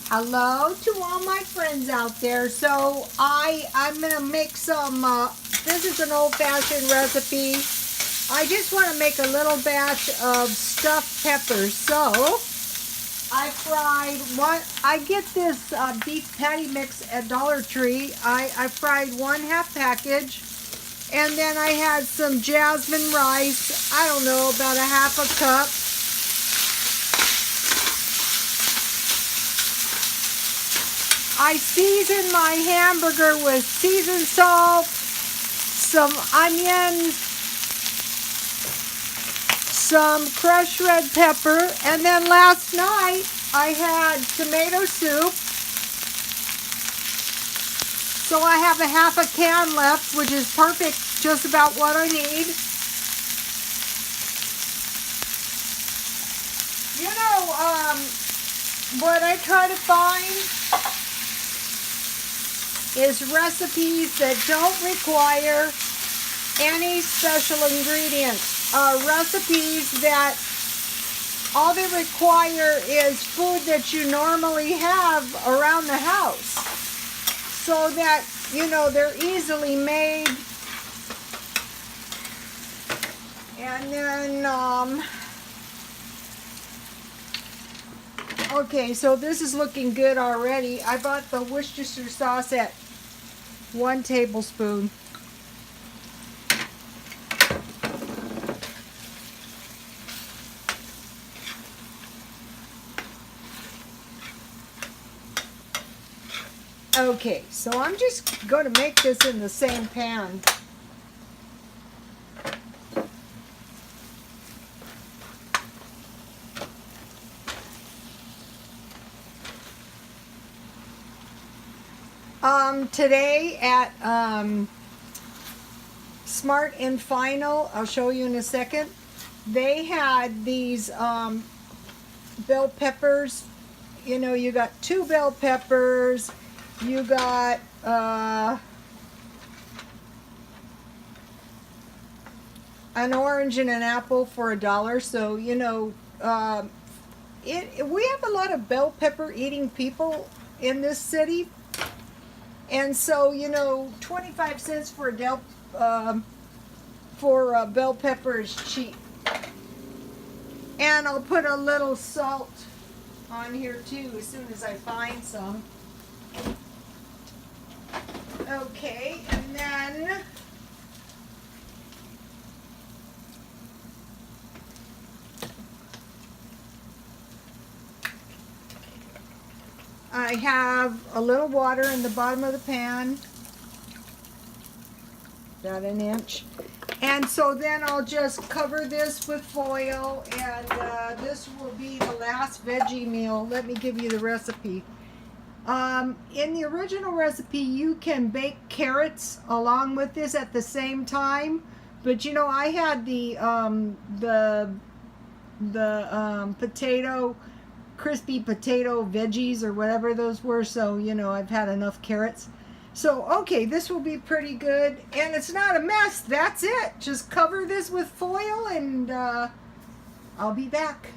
Hello to all my friends out there. So I'm gonna make some. This is an old-fashioned recipe. I just want to make a little batch of stuffed peppers. So I fried one. I get this beef patty mix at Dollar Tree. I fried 1/2 package, and then I had some jasmine rice. I don't know, about 1/2 cup. I seasoned my hamburger with seasoned salt, some onions, some crushed red pepper, and then last night I had tomato soup. So I have 1/2 can left, which is perfect, just about what I need. You know, what I try to find is recipes that don't require any special ingredients. Recipes that all they require is food that you normally have around the house, so that, you know, they're easily made. And then, okay, so this is looking good already. I bought the Worcestershire sauce at 1 tablespoon. Okay, so I'm just going to make this in the same pan. Today at Smart and Final, I'll show you in a second, they had these bell peppers. You know, you got 2 bell peppers, you got an orange and an apple for $1. So, you know, we have a lot of bell pepper eating people in this city. And so, you know, 25 cents for a bell pepper is cheap. And I'll put a little salt on here too as soon as I find some. Okay, and then I have a little water in the bottom of the pan, about 1 inch. And so then I'll just cover this with foil, and this will be the last veggie meal. Let me give you the recipe. In the original recipe, you can bake carrots along with this at the same time, but you know, I had the crispy potato veggies or whatever those were, so you know, I've had enough carrots. So okay, this will be pretty good, and it's not a mess. That's it. Just cover this with foil, and I'll be back.